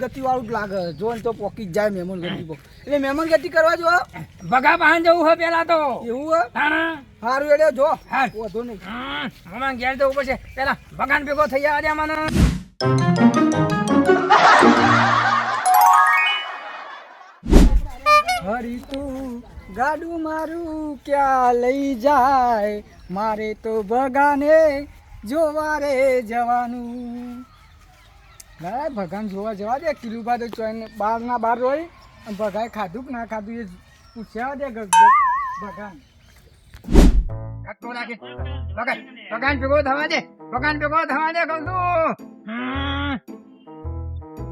ગતિ વાળું જ લાગે જો ને તો પોકી જ જાય મહેમાન ગતિ પર એટલે મહેમાન ગતિ કરવા જો ભગા બહાર જવું હોય પેલા તો એવું હોય સારું એડ્યો જો વધુ નહીં મમ્મા ઘેર જવું પડશે પેલા ભગાન ભેગો થઈ જવા દે મને હરી તું ગાડું મારું ક્યાં લઈ જાય મારે તો ભગાને જોવા રે જવાનું ના ભગાન જોવા જવા દે કિલો બાદ ચોઈને બાર ના બાર રોય ભગાએ ખાધું કે ના ખાધું એ પૂછ્યા દે ભગાન ભગાન ભેગો થવા દે ભગાન ભેગો થવા દે કહું છું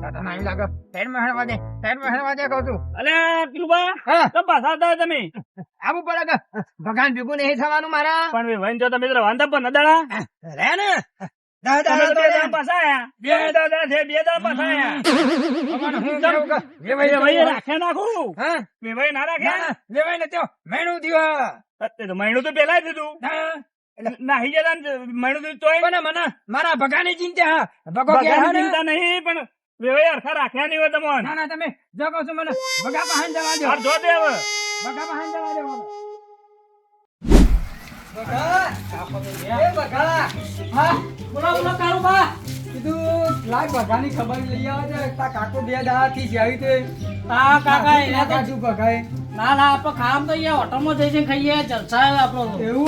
દાદા ના લાગે ટેન માં હળવા દે કહું છું અલે કિલુબા તો પાછા હતા તમે આવું પડે કે ભગાન ભેગું નહીં થવાનું મારા પણ વહીન જો તમે વાંધા પણ નદાડા રે ને મહિનું તો પેલા દીધું નાહી જતા મહિનું દીધું મારા ભગાની ચિંતા ચિંતા નહીં પણ વેવાઈ અરખા રાખ્યા નહીં હોય તમને ના તમે જો કહું છું મને ભગા પહાન જવા દો જો દે હવે ભગા પહાન જવા દો ભગાની ખબર લઈ આવે છે કાકો 2 દાડાથી જ આવી તે કાકા એના કાજુ ભગાય ના આપણે ખામ તો અહીંયા હોટલમાં જઈને ખાઈએ જલસા આપણો એવું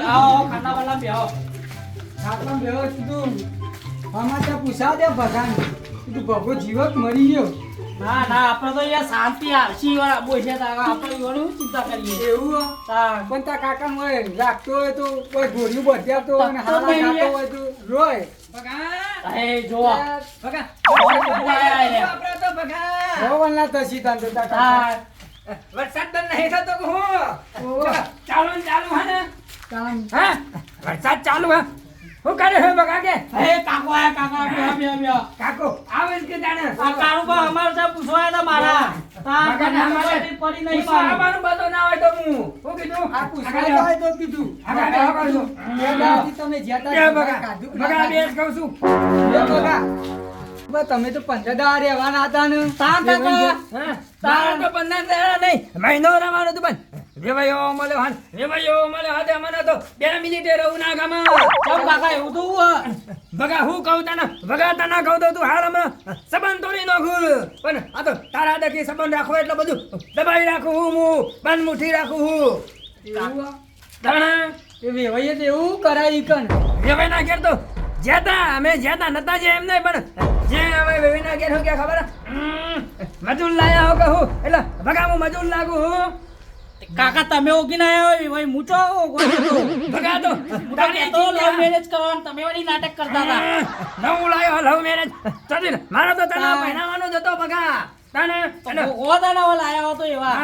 આવો ખાના વાલા બેહો ખાટલામાં બેહો કીધું સમાચાર પૂછા દે ભગાન કીધું ભગો જીવક મરી ગયો ના આપણે તો અહીંયા શાંતિ આરસી વાળા બોશે આપણે એવાની ચિંતા કરીએ એવું પણ તા કાકા હોય રાખતો હોય તો કોઈ ઘોડિયું બધાતો હોય ને હારા ખાતો હોય તો રોય એ જો ભગા આપણે તો ભગા ભગવાનના તસી તાન તો તા કાકા વરસાદ બંધ નહીં થતો કે હું ચાલુ હે ને હા વરસાદ ચાલુ હે હું કરે હે બગા કે એ કાકો આયા કાકા બે કાકો આવે કે જાણે આ કારુબા અમાર સાહેબ પૂછવાયા હતા મારા બગાને અમારે પડી નહીં આવવાનું બધો ના હોય તો હું કીધું આ પૂછવા જાય તો કીધું તમે જ્યાં બગા બગા બે કહું છું બગા તમે તો 15 દાડા રહેવાના હતા ને તા કાકા તારા તો 15 દાડા નહીં મહિનો રવાનો તો પણ રેવાયો મળ્યો હાથે મને તો 2 મિનિટે રહું ના ગામાં કેમ કાકા એવું તો બગા હું કહું તને બગા તને કહું તો તું હાલ હમણાં સંબંધ તોડી નાખું પણ આ તો તારા દકી સંબંધ રાખો એટલે બધું દબાઈ રાખું હું બંધ મુઠ્ઠી રાખું હું એવું તાણા એ વેવાઈએ તો એવું કરાય કન વેવાઈ ના ઘેર તો અમે જ્યાતા નતા જે એમ નહીં પણ જે હવે વેવાઈ ના ઘેર હું કે ખબર મજૂર લાયા હો કહું એટલે બગા હું મજૂર લાગુ હું કાકા તમે ઓગી ના આવ્યો ભાઈ મૂચો બગા તો તો લવ મેરેજ કરવાનું તમે વાળી નાટક કરતા હતા નવું લાયો લવ મેરેજ ચાલ મારો તો તને પહેરાવાનો જ હતો બગા તને ઓદાના વાળા આયા હતો એવા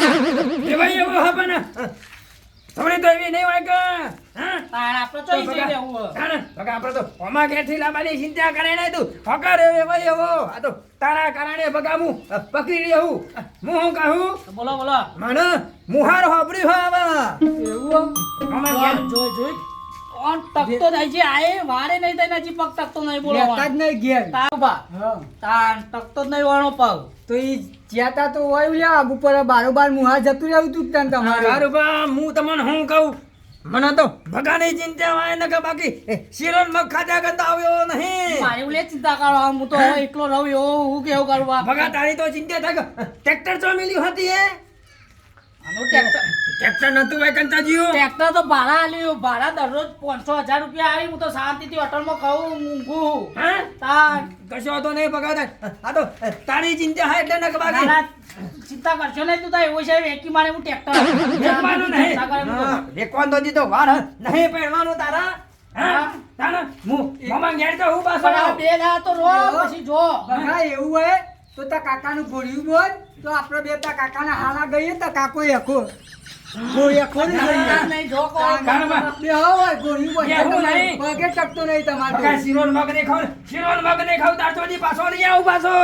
વેવાઈ એવો હે પણ થોડી તો એવી નહીં હોય કે આપણે ચોઈ જઈ રહેવું બગા આપણે તો ઓમા ઘેરથી લાવવાની ચિંતા કરે નહીં તું હકાર વેવાઈ એવો આ તો તારા કારણે બગા હું પકડી રહ્યો હું શું કહું બોલો મને મુહાર હોબરી હોય હવે એવું જોઈ ઓન ટકતો જાય છે આએ વારે નહીં થાય નજી પગ ટકતો નહીં બોલો લેતા જ નહીં ઘેર તાબા તાન ટકતો જ નહીં વાળો પગ તો ઈ જ્યાતા તો હોય લે આગુ પર બારોબાર મુહાર જતું રહેવું તું તને તમારે મારું બા હું તમને શું કહું મને તો ભગાની ચિંતા હોય ને કે બાકી શિરોન મગ ખાધા કરતા આવ્યો નહીં મારી ઉલે ચિંતા કરો હું તો હવે એકલો રહું એવો હું કેવું કરવા ભગા તારી તો ચિંતા થાય કે ટ્રેક્ટર ચો મિલ્યું હતી એ આનો ટ્રેક્ટર નતું ભાઈ કંતાજીઓ ટ્રેક્ટર તો ભાડા આલ્યું ભાડા દરરોજ 500,000 રૂપિયા આવી હું તો શાંતિથી હોટલમાં ખાઉં ઊંઘું હા તાન કશો તો નહીં ભગા આ તો તારી ચિંતા હોય એટલે ને કે બાકી ના, ચિંતા કરશો નહીં તું તો એવું છે વેકી મારે હું ટ્રેક્ટર વેચવાનું નહીં વેચવાનું તો દીધો વાર નહીં પહેરવાનું તારા હા તારા હું મામા ઘેર તો હું પાછો પણ આ બે દાડા તો રો પછી જો બગા એવું હોય તો તા કાકાનું ઘોડિયું બોલ તો આપણે બે તા કાકાના હાલા ગઈએ તા કાકો એકો નહીં જો કોણ બે હોય ઘોડિયું બોલ એવું નહીં. પગે ટકતો નહીં બગા તમારે શિરોન મગ ને ખાવ તાર ચોથી પાછો લઈ આવું પાછો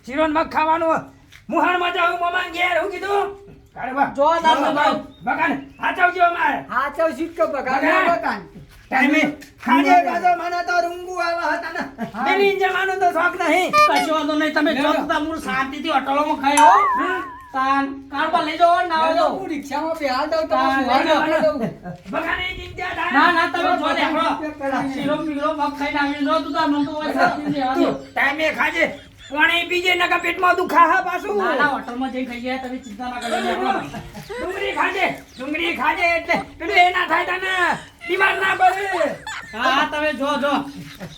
શિરોન મગ ખાવાનું મુહાર માં જાઉં મામા ઘેર હું કીધું અરે વાહ જો દાદા બગા ને હાચવજો મારે હા ચાલ શીખ કે બગા બગા. બોલો તાન ટાઈમે ખાજે પાછો મને તો રૂંગુ આવા હતા ને બેની જવાનું તો શોખ નહીં. કશો વાંધો નહીં તમે જો તો હું શાંતિથી હોટલોમાં ખાઈ આવો તાન કારબા લઈ જાઓ ને આવો જાઓ. હું રિક્ષામાં બેહાર દઉં તો તાન લઈ જાઓ. બગાની ચિંતા થાય. ના ના તમે જો દેખો શીરો પીરો મગ ખાઈને આવી જો તું તાર મન તો હોય શાંતિથી રહેવા દો. ટાઈમે ખાજે પાણી પીજે નકા પેટમાં દુખા હા પાછું. ના ના હોટલમાં જઈ ખાઈ ગયા તમે ચિંતા ના કરો ડુંગળી ખાજે એટલે પેલું એ ના થાય તને બીમાર ના પડે. હા તમે જો જો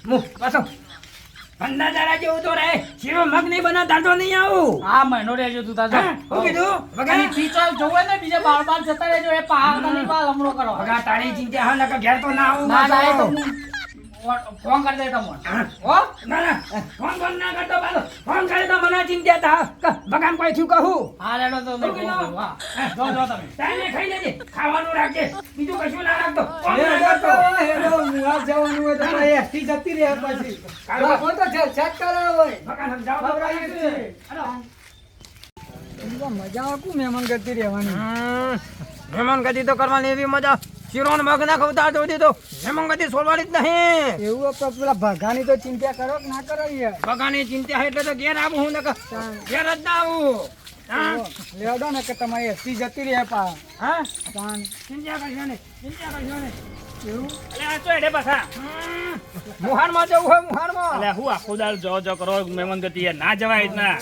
મુ પાછો પંદર દાડા જેવું તો રહે શીરો મગ નહીં બનાવતા તો નહીં આવું. હા મહિનો રહેજો તું તાર જો. હા, શું કીધું અને બગાની ફીચર જોવે ને બીજે બાર બાર જતા રહેજો એ પહાડ ની બાર હમણો કરો. બગા તારી ચિંતા હા નકા ઘેર તો ના આવું. ના ના એ તો પાછો. હું ફોન કરી દે તમને. હો ના ના ફોન ના કરતો પાછો ફોન કરે તો મને ચિંતા થા બગાન કોઈ થયું કહું. હા રેડો તો મેં ફોન કરું. હા જો જો તમે ટાઈમે ખાઈ લેજે ખાવાનું રાખજે બીજું કશું ના રાખતો. ફોન ના હેડો કરતો. તો, હેડો, મુઆ જવાનું હોય તો પછી એસટી જતી રહે પછી. રાખો તો ચેક કરાવો હોય. બગાન સમજાવો તો ખવડાવી રાખ. છે. મજા આવે કુ મહેમાન ગતિ રહેવાની. મહેમાન ગતિ તો કરવાની એવી મજા શીરો ને મગ ના ખવતા તો તો મહેમાન ગતિ છોડવાની જ નહીં. એવું તો પેલા ભગાની તો ચિંતા કરો કે ના કરો યાર. બગાની ચિંતા એટલે તો ઘેર આવું હું નકર ઘેર જ ના આવું. હા લેવડો ને કે તમારી એસટી જતી રહે પા. હા તાન ચિંતા કરશો ને એવું અલે આ તો એડે પાછા મુહારમાં જવું હોય મુહારમાં. અલે હું આખો દાળ જો કરો મહેમાન ગતિ યાર ના જવાય ના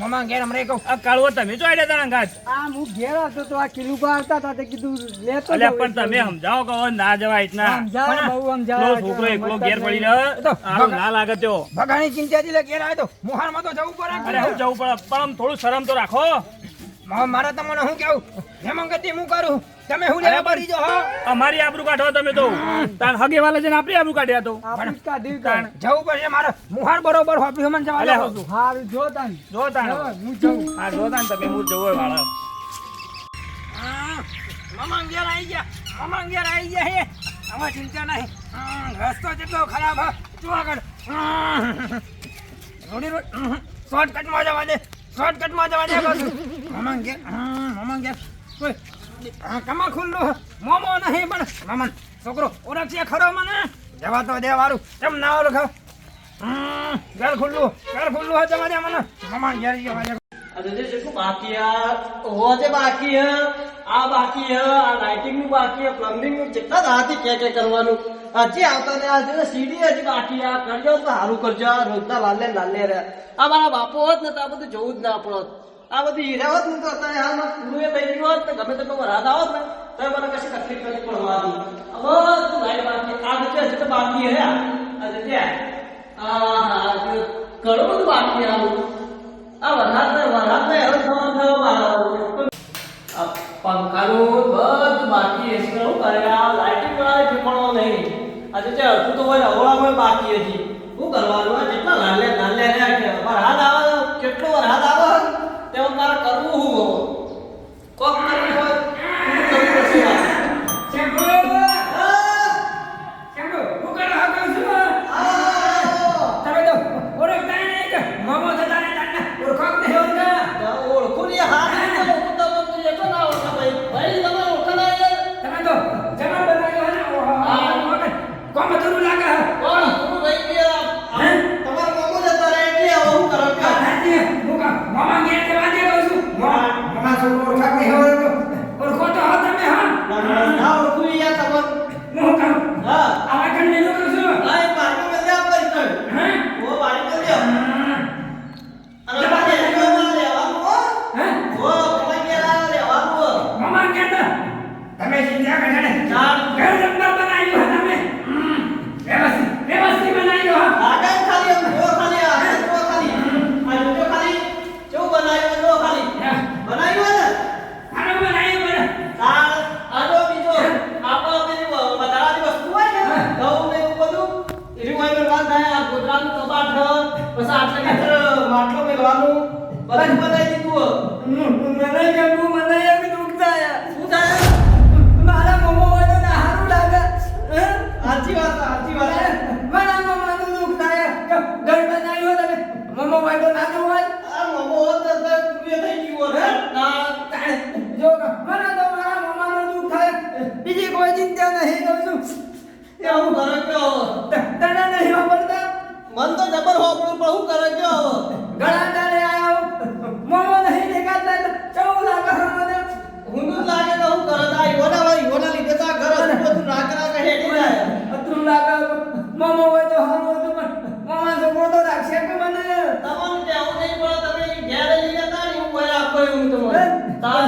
મમા ઘેર હમણાં કહું આ કાળવો તમે જો એડે તારા ગાજ આ હું ઘેર હતો તો આ કિલ્લુ આવતા હતા તે કીધું લેતો અલે જાઉં પણ તમે એટલે. સમજાવો કહો ના જવાય ના સમજાવે, બહુ સમજાવે. પેલો છોકરો એકલો ઘેર પડી રહ્યો આવું ના લાગે તો બગાની ચિંતા થી ઘેર આવ્યો તો મુહારમાં તો જવું પડે. અરે હું જવું પડે પણ આમ થોડું શરમ તો રાખો મારા તમને હું કેવું મહેમાન ગતિ હું કરું તમે હું લેવા પડી જો હો. અમારી આબરૂ કાઢો તમે તો તાન હગે વાલે જઈને આપણી આબરૂ કાઢ્યા તો આપણે જ કાઢી કાઢ. જવું પડશે મારે મુહાર બરોબર હોપી હમન જવા અલે, દઉં છું. હારું જો તાન. જો તાણ હું જઉં. હા જો તાણ તમે હું જવું વાળા મમા ઘેર આવી ગયા મમા ઘેર આવી ગયા હે આમાં ચિંતા નહીં. રસ્તો જેટલો ખરાબ હા જો આગળ રોડી રોડ શોર્ટકટમાં જવા દે શોર્ટકટમાં જવા દે બધું. મમા ઘેર કોઈ કમા ખુલ્લું મોમો નહીં પણ મમન છોકરો ઓળખશે ખરો મને જવા તો દે વારું એમ ના ઓળખ. ઘર ખુલ્લું હોય જવા દે મને મમા ઘેર જવા દે. अरे जे देखो बाकी है वो जे बाकी है आ बाकी है आ लाइटिंग નું બાકી है પ્લમ્બિંગ નું કેટલા રાતી કે કરવાનું હજી આવતા ને આ જે સીડી હજી બાકી આ કરજો તો સારું કરજો આ રોજના લાલે રે આ મારા બાપો હોત ને તો આ બધું જોવું જ ના પડત આ બધી હીરાવત ને તો અત્યારે હાલમાં પૂરું એ થઈ ગયું હોત ને ગમે તેટલો વરસાદ આવત ને તો મને કશી તકલીફ નથી પડવાની હવે તું લાઈટ બાકી આ જે હજી તો બાકી હે આ જે આ ઘણું બધું બાકી આવું આ વરસાદ હવે થવા પંખાનું બધું બાકી એસી નું કરે આ લાઇટિંગ વાળા ઠેકાણો નહીં આજે જે હતું તો હોય અવળામાં બાકી હતી શું કરવાનું આ જેટલા નાલે રહ્યા કે વરસાદ આવે કેટલો વરસાદ આવે તેમાં મારે કરવું શું કોક કરવું હોય શું કરવું પડશે ઓળખું ને હાથ એટલો ના ઓળખા ભાઈ તમે ઓળખા ના કોણ પૂરું રહી ગયા તમારા મોમો જતા રહે એટલે હવે હું કરો ના ઓળખું યાર તમે હા આ માર્કો મેં લે આપો ઇતો ઓ બારી મેં લે અને બાકી લેવાનું હો ઓ કલા લેવાનું તમે ચિંતા કરતા ને ચાલ ઘર નંબર બનાવ્યો તમે વ્યવસ્થિત બનાવ્યો હા. આગળ ખાલી આમ જો ખાલી આ જો ખાલી આ જો ખાલી જો બનાવ્યું જો ખાલી બનાવ્યું ને આનો બનાવ્યો બને તાળ આજો બીજો આપણો પેલી બધાની વસ્તુ હોય ને ઘઉં ને એવું બધું એરી હોય મેળવાનું થાય આ ગોદરાનું કબાટ પછી આટલે ખાતર માટલો મેળવાનું બધું બનાવી દીધું મને ગમું મને એમ દુઃખ થાય શું થાય મારા મોમો હોય તો સારું લાગે સાચી વાત મારા મોમાનું દુઃખ થાય ઘર બનાવ્યો તમે મોમો હોય તો ના હોય આ મોમો હોત તો કુરિયો થઈ ગયું હોત ના જો મને તો મારા મોમાનું દુઃખ થાય બીજી કોઈ ચિંતા નહીં કહું છું એવું કરો કયો તને નહીં પડતા મન તો જબર હોપડું પણ હું કરે ગયો હવે ઘણા દાડે આયો મોમો નહીં દેખાતા તો ચૌ લાગે મને ઊંધું લાગે તો હું કરે આ ઈવોના લીધે તો આ ઘર હતું બધું નાક હેડી જાય અતરું લાગે મોમો હોય તો હારું હતું પણ મોમા છોકરો તો રાખશે કે મને તમને કેવું નહીં પડે તમે ઘેર લઈ જતા ને હું કોઈ રાખો એવું તમને તાર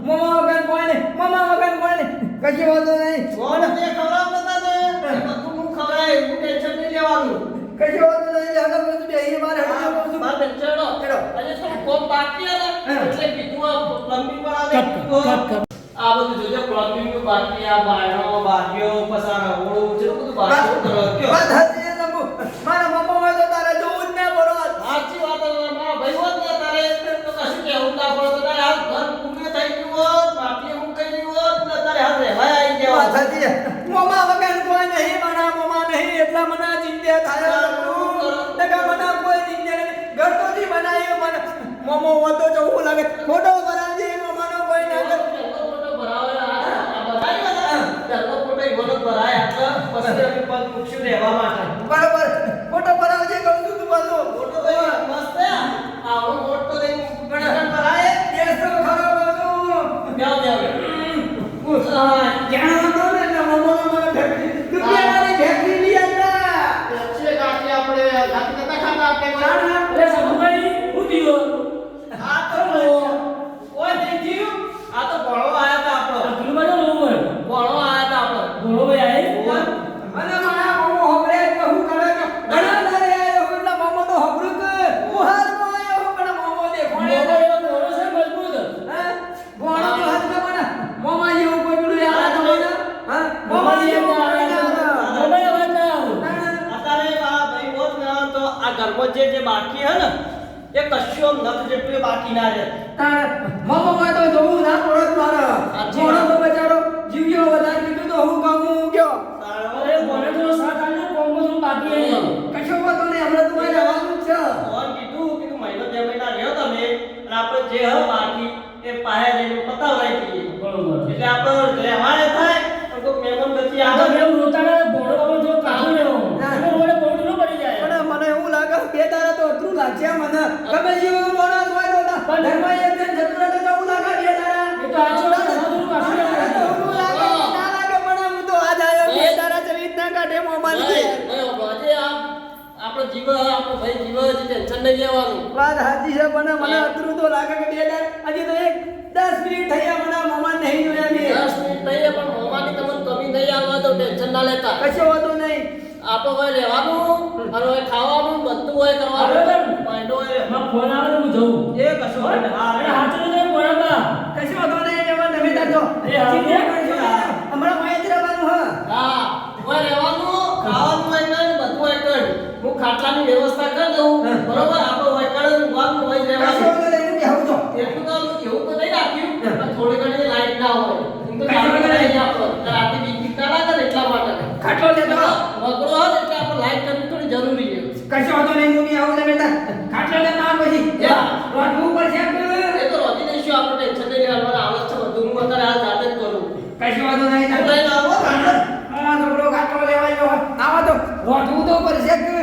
મોમા વગર કોઈ નહીં મોમા વગર કોઈ નહીં કશી વાંધો નહીં કોણ તે ખવડાવ નતા ને બધું હું ખવડાય હું ટેન્શન નહીં લેવાનું કશી વાંધો નહીં હાલો બધું બેહી મારે હજી કહું છું બાર ચડો ચડો. આજે થોડું કોમ બાકી હે ને એટલે કીધું પ્લમ્બિંગ વાળા કટ, કટ, કટ. આ બધું જોજો પ્લમ્બિંગ નું બાકી આ બાયણો બાકીઓ પસારા ઓળું છે બધું બાકી કરો કયો વાત હતી એ લંબુ મારા મમ્મા હોય તો તારે જોવું જ ના પડો સાચી વાત છે મારા ભાઈ હોત ને તારે તો કશું કહેવું ના પડે તો તારે આ ઘર પૂર્ણ થઈ ગયું હોત બાકી હું કહી ગયું હોત ને તારે હાથ રહેવાય આવી ગયા વાત હોત. હતી મમ્મા વગર કોઈ નહીં મારા મમ્મા નહીં એટલા મને ચિંતા થાય નકા મને કોઈ ચિંતા નહીં ઘર તો જી બનાવ્યો મને મમ્મો હોય તો જોવું લાગે ફોટો બનાવજે મમ્માનો કોઈ ના કરે. પહેલો ફોટો ભરાવે આ ભરાયો ને પહેલો ફોટો ઈ વખત ભરાય એટલે પછી અમે પગ મૂકશું રહેવા માટે બરોબર ફોટો બનાવજે કહું છું તું પાછો ફોટો તો મસ્ત હે આવડો ફોટો લઈને ગણન ભરાય કેસ તો ખરો બાજુ બેવ બેવ જ્યાં હતો ને એટલે મમ્માનો મને ફેક્ટરી દુનિયાની ફેક્ટરી લઈ આવ્યા છે કાકી આપણે ગાતી નતા ખાતા આપણે અરે સાબુભાઈ હું દીવો આ તો ઓય દેખી આ તો ભણો આયા તા આપણો પેલું બાજુ લોવું ભણો આયા તા આપણો બોલો ભાઈ આય અને મારા મમ્મો હબરે કહું કરે કે ઘણા દાડે આયો હું એટલે મમ્મો તો હબરું કે ઉહારમાં આયો હું પણ મમ્મો દેખોણે બોલો છે મજબૂત હા ભણો તો હાથમાં પણ મમ્મા જેવું કોઈ પેલું યાદ આવે ને હા મમ્મા જેવું કોઈ યાદ આવે મોબાઈલ અવાજ ના આવો અત્યારે આ ભાઈ હોત ને તો આ ઘરમાં જે બાકી હે ને એ કશું નખ જેટલું એ બાકી ના રહે મમ્મો માં તો જોવું ના પડત મારા ભણો તો બચારો જીવ્યો વધારે કીધું તો હું કહું ગયો અરે બોલે તો સાત આને કોમ્બો શું બાકી હે કશો વાતો નહીં હમણાં તમારે જવાનું જ છે ઓન કીધું મહિનો 2 મહિના રહ્યો તમે અને આપણે જે હ બાકી એ પાહે જઈને પતાવાઈ દઈએ બરોબર એટલે આપણે રહેવાય થાય પણ કોઈ મહેમાન નથી આ આવે તો મેં રોતાને બોલો બાબો જો કાઢું લેવો મને બોલે બોલતું ન પડી જાય પણ મને એવું લાગે બે તારા તો અતરું લાગશે મને ગમે જેવું માણસ હોય તો ઘરમાં એક જણ જતું રહે તો કેવું લાગે બે તારા એ તો આજો બધું કાઢું લેવું એવું લાગે ના લાગે પણ હું તો આજ આવ્યો બે તારા ચરી જ ના કાઢે મોમાનથી આજે આપણો જીવ આપણો ભાઈ જીવ છે ટેન્શન નહીં લેવાનું વાત સાચી છે પણ મને અતરું તો લાગે કે બે તારા હજી તો એક 10 મિનિટ થઈ ગયા મને મોમાન નહીં જોયા મેં 10 મિનિટ થઈ પણ મોમાની તમને કમી નહીં આવવા તો ટેન્શન ના લેતા કશો વાતો નહીં આપણો હોય રહેવાનું અને હોય ખાવાનું બધું હોય કરવાનું પાંડો હોય માં ફોન આવે હું જઉં એ કશું હોય ને અરે હાચું નહીં બોલાતા કશો વાતો નહીં એમાં તમે તાજો એ હવે હમણાં મહેશ રહેવાનું હા હા હોય રહેવાનું ખાવાનું હોય ને બધું હોય કર હું ખાટલાની વ્યવસ્થા કરી દઉં બરોબર આપણો હોય કર વાનું હોય કશો રહેવાનું વાતો નહીં હું આવું છો એટલું તો એવું તો નહીં રાખ્યું પણ થોડી ઘણી લાઈટ ના હોય એમ તો ચાલુ નહીં આપણો રાતે બીજી ના લાગે ને એટલા માટે ખાટલો લેતો વગરો હોય ને એટલે આપણે લાઈટ કરવી થોડી જરૂરી છે કશો વાતો નહીં હું આવું ને બેટા ખાટલો લેતો આ પછી રોટવું પડશે એ તો રોજી દઈશું આપણે ટેન્શન નહીં લેવાનું આવત છે બધું હું અત્યારે હાલ જાતે જ કરું કશો વાતો નહીં તું લઈને આવો મારા છોકરો ખાટલો લેવા ગયો આવા તો રોટવું તો પડશે કે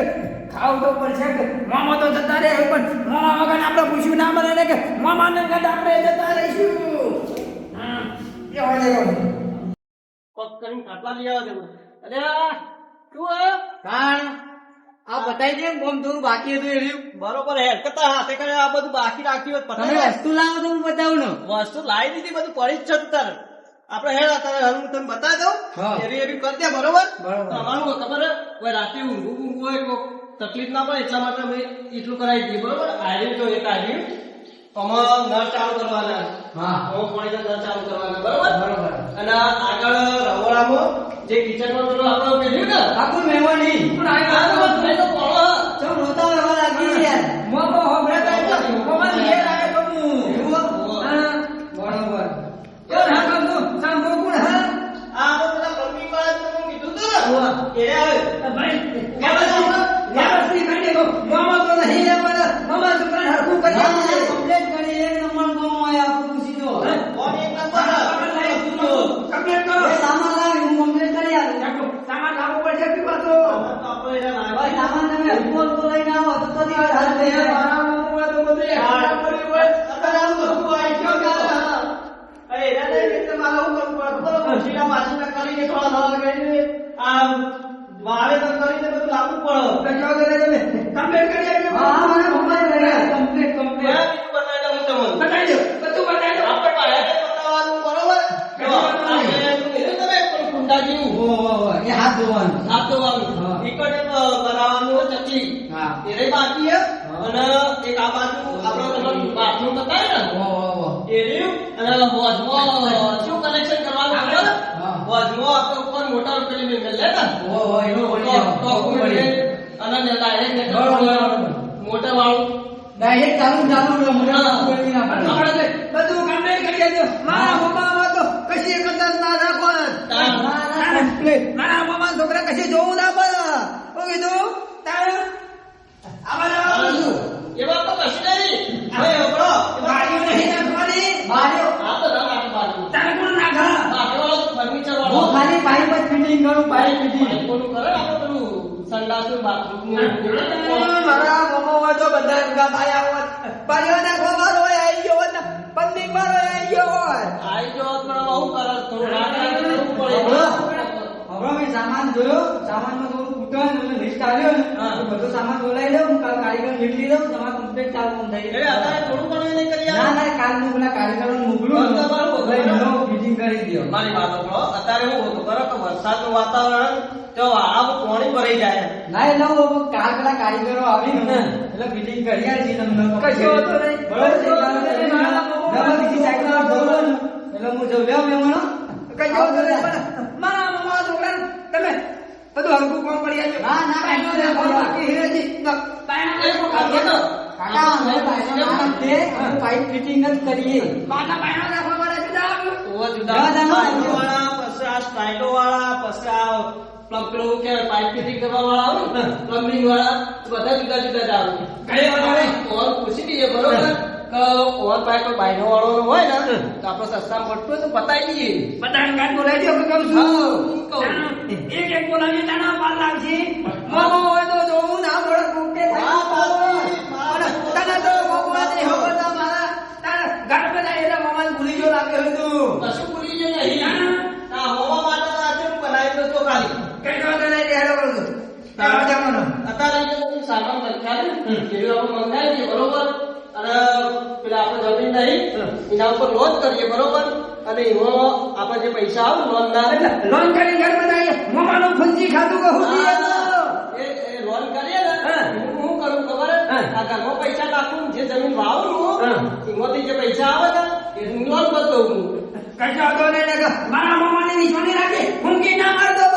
ખાવું તો પડશે કે મામા તો જતા રહે પણ મામા વગર આપણે પૂછ્યું ના મળે ને કે મામાને કદાચ આપણે જતા રહીશું એ હોય ને પગ કરીને ખાટલા લઈ આવવા દેવું અરે આ શું હે કાણ આ બતાઈ દે બોમ થોડું બાકી હતું એ રહ્યું બરોબર હેડ કરતા હાથે કરે આ બધું બાકી રાખ્યું હોત તમે પતાવી વસ્તુ લાવો તો હું બતાવું ને વસ્તુ લાવી દીધી બધું પડી જ છે તાર આપણે હેડ અત્યારે હું તને બતાવી દઉં હા. એવી એવી કરી દે બરોબર બરોબર. તમારું ખબર હે કોઈ રાતે ઊંઘું હોય કોઈ તકલીફ ના પડે એટલા માટે અમે એટલું કરાવી દઈએ બરોબર આર્યું તો એક આર્યું આમાં નળ ચાલુ કરવાના હા. આમાં પાણીના નળ ચાલુ કરવાના બરોબર બરોબર. અને આગળ રવોડામાં જે કિચનમાં પેલું આપણે પેલ્યું ને આખું મહેમાન નહીં પણ આ તો ભાઈ તો પડો ચમ રોતા રહેવા લાગી છે યાર મોકો હોબળે તો એટલે મોમાં ઘેર આવે તો હું એવું? હા બરોબર એ રાખો તો સાંભળો કોણ હા આ બધા પ્લમ્બિંગ વાળા તો મેં કીધું તું ને એ આવે ભાઈ વ્યવસ્થિત કરી દેખો મામા તો નહીં લેવાના મામા તો કરે હરખું કરી આપે કમ્પ્લેટ કરી એક નંબર કોમ હોય આપણું પૂછી દો કોણ એક નંબર કમ્પ્લીટ કરો એ સામાન લાવી હું કમ્પ્લેટ કરી આપું સામાન લાવવો પડશે કે પાછો આપણે એને લાવવા ભાઈ સામાન તમે હલકો હલકો લઈને આવો તો તો નહીં હાથ થઈ જાય. મારા મોમાં તો બધું એકલા પડ્યું હોય. અત્યારે આવું બધું આવી ગયું કાં? અરે દાદા એ તો મારા હું કરું પડે ખબર સીડા પાછળ કરીને થોડા થોડા કરીને આ વાવે તો કરીને બધું લાગુ પડે. કશો કરે તમે કમ્પ્લેટ કરી આવજો. હા મને મોબાઈલ લઈ આવ્યો. કમ્પ્લીટ મેં કમ્પ્લીટ. બીજું બતાવી દઉં તમને. બતાવી દો બધું બતાવી દો. આપણે પાસે બતાવવાનું બરોબર. જો આ કીધું તમે કુંડા જેવું. ઓહો એ હાથ ધોવાનું. હાથ ધોવાનું. હા. ઈકડે બનાવવાનું હોય ચકલી. હા. એને બાકી હે. અને એક આ બાજુ આપણે તમે બાથરૂમ બતાવ્યું ને. ઓહો એ રહ્યું. અને હોજમાં શું કનેક્શન કરવાનું ખબર? હા. હોજમાં આપણે ઉપર મોટર પેલી મેં લે ને. ઓહો એનો પડી જાવ. ટોપ પડી અને ડાયરેક્ટ બરોબર. મોટર વાળું. ડાયરેક્ટ ચાલુ ચાલુ મોટા કોઈ ના પડે. આપણે બધું કમ્પ્લેટ કરી આવજો. મારા મોમાં તો કશી કદર ના રાખો. કમ્પ્લીટ. મારા મોમાં છોકરા કશી જોવું ના પડે. શું કીધું? તારે આવા એવા તો કશું નહીં. હવે હબળો. ગાડીઓ નહીં નાખવાની. માર્યો. આ તો ના નાખી બાજુ. તારે કોણ નાખા? બાજુવાળો ફર્નિચર હું વાળો. ખાલી પાઇપ જ ફિટિંગ કરું પાઇપ ફિટિંગ. પાઇપોનું કરે ને આપણે પેલું સંડાસનું બાથરૂમનું. મારા મોમાં તો બધા ગાતા આવો. પરિવારના ખોવારો આવી ગયો હોત ને પંડિત મારો આવી ગયો હોત. આઈ જો પણ બહુ કરે થોડું રાત કરવું પડે. હવે મેં સામાન જોયો સામાનમાં થોડું કૂટન અને લિસ્ટ આવ્યો ને હા. તો બધો સામાન બોલાવી દઉં કાલ કારીગર લીધી દઉં તમારે કમ્પ્લીટ ચાલુ બંધ થઈ એટલે અત્યારે થોડું પણ એ નહીં કરી ના આવે. ના કાલ હું પેલા કારીગરોને મોકલું બસ તમારું ફિટિંગ કરી દો. મારી વાત સાંભળો. અત્યારે હું હોતું ખબર કે વરસાદનું વાતાવરણ તો આવું પાણી ભરાઈ જાય. ના એટલે હું કાલ પેલા કારીગરો આવીને ને એટલે ફિટિંગ કરી આલજી તમને કશો વાંધો નહીં. બરોબર છે? કશો વાંધો નહીં. મારા મોમાં તમે બીજી સાઈડમાં જવું હોય ને એટલે હું જઉં લેવા મેમણો. કશો વાંધો નહીં. મારા મોમાં છોકરા તમે બધું હલકું કામ કરી આવજો. ના, ના, બાયનો ના, રાખો. ના. બાકી હીરેજી. બાયનો રાખો. કાકા અમે પાછો ના આપીએ, અમે પાઇપ ફિટિંગ જ કરીએ. પાછા બાયનો રાખો. મારે જુદા આવજો. ઓવા જુદા જવા દે, પાઇપો વાળા, પછી આ સ્ટાઇલો વાળા, પછી આ પ્લગ પેલું કે પાઇપ ફિટિંગ કરવા વાળા આવે ને પ્લમ્બિંગ વાળા બધા જુદા જુદા જ આવે. કઈ વાંધો નહીં. ઓર પૂછી દઈએ બરોબર કે ઓવર પાઇપ બાયનો વાળો હોય ને તો આપણે સસ્તા પડતું હોય તો બતાવી દઈએ. બધાને ગાંઠ બોલાવી દો. હું કહું છું. હા, હું કહું. એક બોલાવી તાના પાર લાગશે. મોમો હોય તો જોવું ના પડે. કુંકે થાય. અને તને તો ભગવાનની ખબર ના મારા તારા ઘર બધા એના મોમાને ભૂલી ગયો લાગે હોય તું. કશું ભૂલી જાય નહીં. આ હોવા માટે તો આજે હું બનાવી દઉં તો ખાલી. કઈ વાંધો નહીં. હેડો કરું છું. તારા જમાનો. અત્યારે જે બધું સામાન લખ્યા છે જેવી આપણે મંગાવી દઈએ બરોબર. અને પેલા આપણે જમીન નહીં એના ઉપર લોન કરીએ બરોબર. અને એમાં આપણે જે પૈસા આવે લોન ના એટલે લોન કરી ઘર બનાવીએ. મોમાનું ખુંચી ખાતું કહું છું. એ લોન કરીએ ને હા. હું કરું ખબર હે? હા. આ ઘરમાં પૈસા નાખું જે જમીન વાવું હા. એમાંથી જે પૈસા આવે ને એ હું લોન કરતો હું. કશો વાંધો નહીં. મારા મોમાને નિશાની રાખી. હું કી ના મારતો.